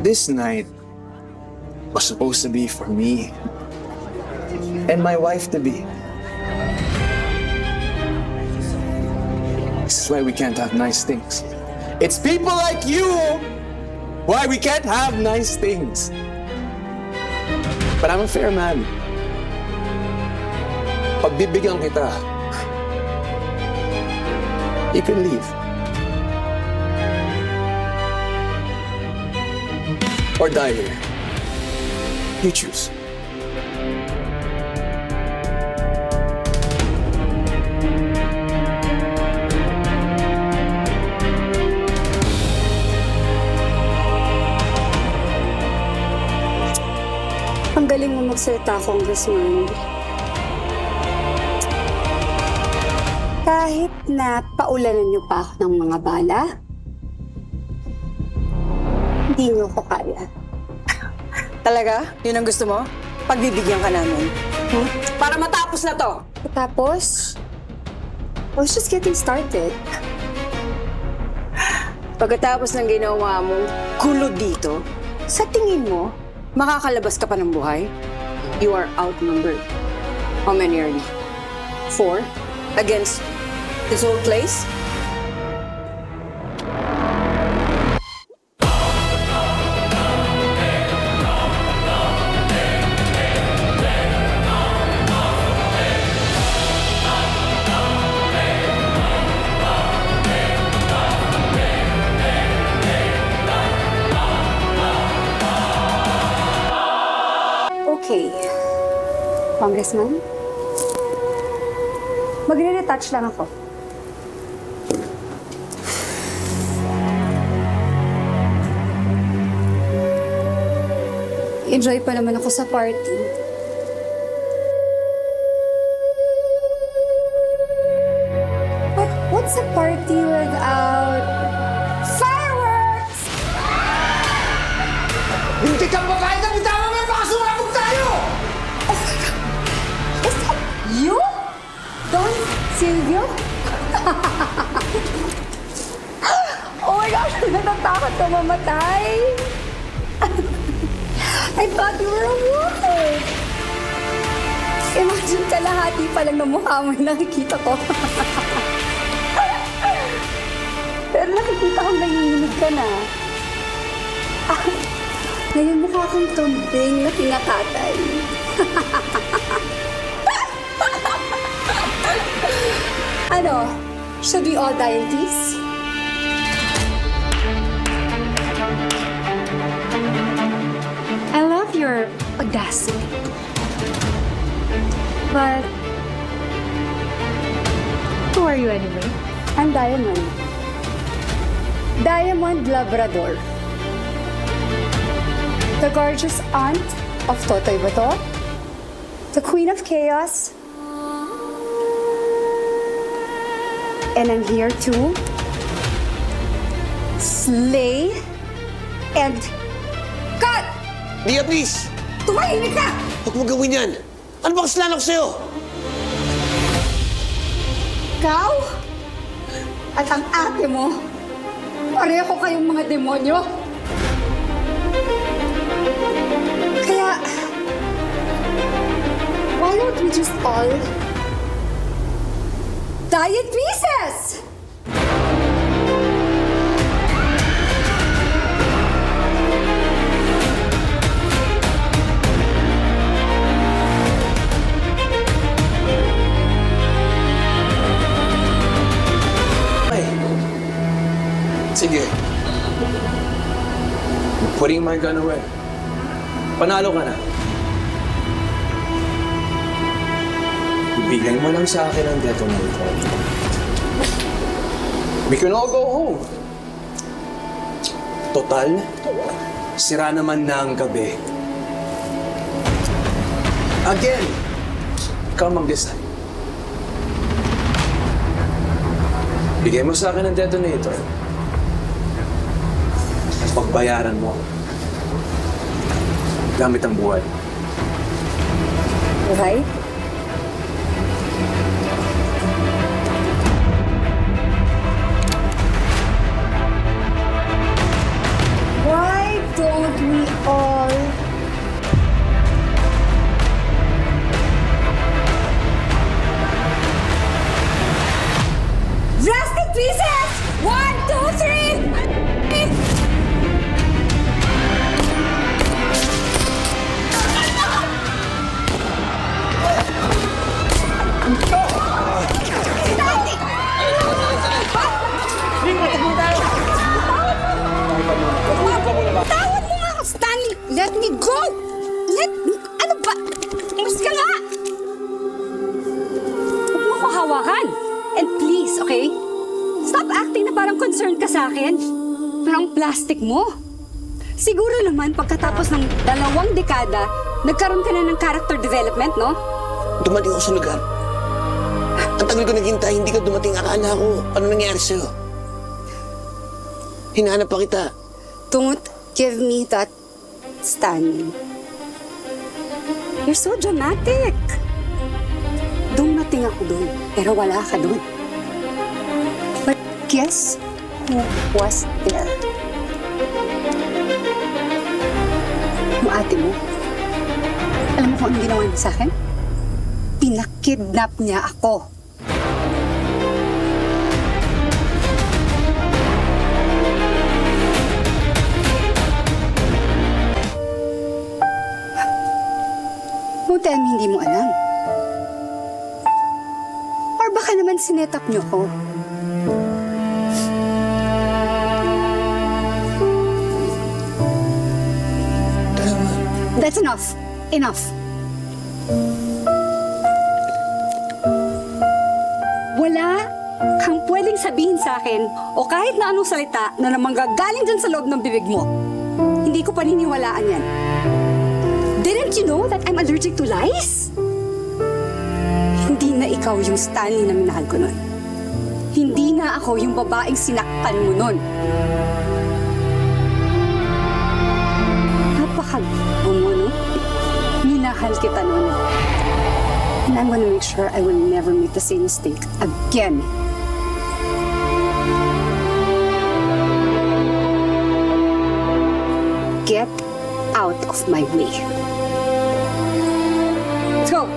This night was supposed to be for me and my wife to be. This is why we can't have nice things. It's people like you why we can't have nice things. But I'm a fair man. Pagbibigyan kita, you can leave. Or die here. You choose. Ang galing mo magsalita, Congressman. Kahit na paulanan niyo pa ako ng mga bala, hindi niyo ko kaya. Talaga? Yun ang gusto mo? Pagbibigyan ka namin. Para matapos na to! Tapos, I was just getting started. Pagkatapos ng ginawa mong gulo dito, sa tingin mo, makakalabas ka pa ng buhay? You are outnumbered. How many are you? 4? Against this whole place? Okay. Congressman? Magre-retouch lang ako. Enjoy pa naman ako sa party. But what's a party without fireworks? Hindi ka makain na bitama mo! Baka sumabog tayo! Is that you? Don Silvio? Oh my gosh, natatakot ka mamatay. I thought you were a woman. Imagine kalahati pa lang ng mukha mo yung nakikita ko. Pero nakikita kong nanginginig ka na. Ngayon mukha kang tumbing na kinakatay. Ano? Should we all die in peace? I love your audacity. But who are you anyway? I'm Diamond. Diamond Labrador. The gorgeous aunt of Totoy Bato. The Queen of Chaos. And I'm here to slay and cut! Dia, please! Tumahimik ka! Huwag mo gawin yan! Ano ba kasalanan ko sa'yo? Ikaw at ang ate mo, pareho kayong mga demonyo. Kaya, why don't we just all die in pieces? Sige. I'm putting my gun away. Panalo ka na. Ibigay mo lang sa akin ang detonator. We can all go home. Total, sira naman na ang gabi. Again, ikaw mag-decide. Bigay mo sa akin ang detonator. Pagbayaran mo. Gamit ang buhay. Okay? Han! And please, okay? Stop acting na parang concerned ka sa akin. Parang plastic mo. Siguro naman pagkatapos ng 2 dekada, nagkaroon ka na ng character development, no? Dumating ako sa lugar. Ang tagal ko naghintay, hindi ka dumating. Akala ko, ano nangyari sa'yo? Hinahanap pa kita. Don't give me that Stanley. You're so dramatic. Dumating ako doon, pero wala ka doon. But guess who was there? Yung ate mo. Alam mo kung anong ginawa niya sa akin? Pinakidnap niya ako. Don't tell me hindi mo alam. Or baka naman sinetap niyo ko. That's enough. Enough. Wala kang pwedeng sabihin sa akin o kahit na anong salita na manggagaling dyan sa loob ng bibig mo. Hindi ko paniniwalaan yan. Didn't you know that I'm allergic to lies? Hindi na ikaw yung Stanley na minahal ko nun. Hindi na ako yung babaeng sinaktan mo nun. Napakago mo, no? Minahal kita nun. And I'm gonna make sure I will never make the same mistake again. Get out of my way. Let's go.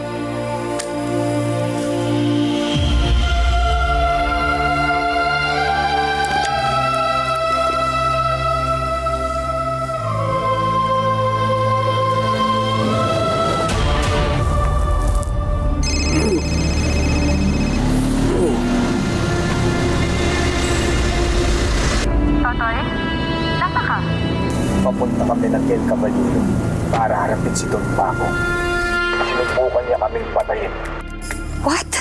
Papunta kami ng El Caballero para harapin si Don Paco. Sinubukan niya kaming patayin. What?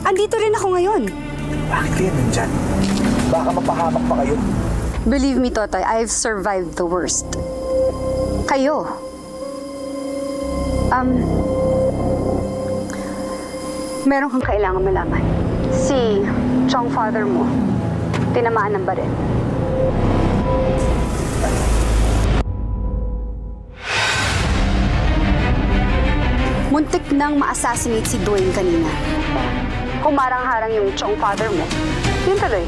Andito rin ako ngayon. Bakit kayo nandyan? Baka mapahamak pa kayo. Believe me, Totoy, I've survived the worst. Kayo. Meron kang kailangan malaman. Si Chong father mo, tinamaan ng baril. Muntik nang ma-assassinate si Dwayne kanina. Humarang-harang yung Chong father mo. Yun tuloy.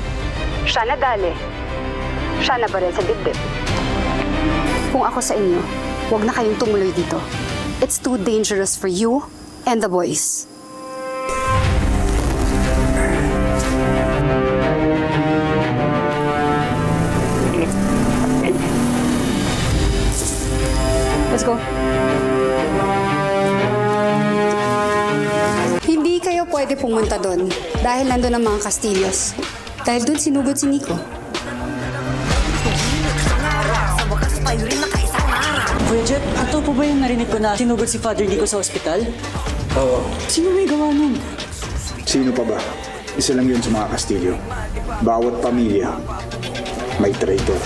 Siya nagali. Siya nabaril sa dibdib. Kung ako sa inyo, huwag na kayong tumuloy dito. It's too dangerous for you and the boys. Let's go. Hindi kayo pwede pumunta doon dahil nandun ang mga Castillos. Dahil doon sinugod si Nico. Kuya Jet, ito po ba yung narinig ko na sinugod si Father Nico sa ospital? Oo. Sino may gawa nun? Sino pa ba? Isa lang yun sa mga Castillo. Bawat pamilya may traitor.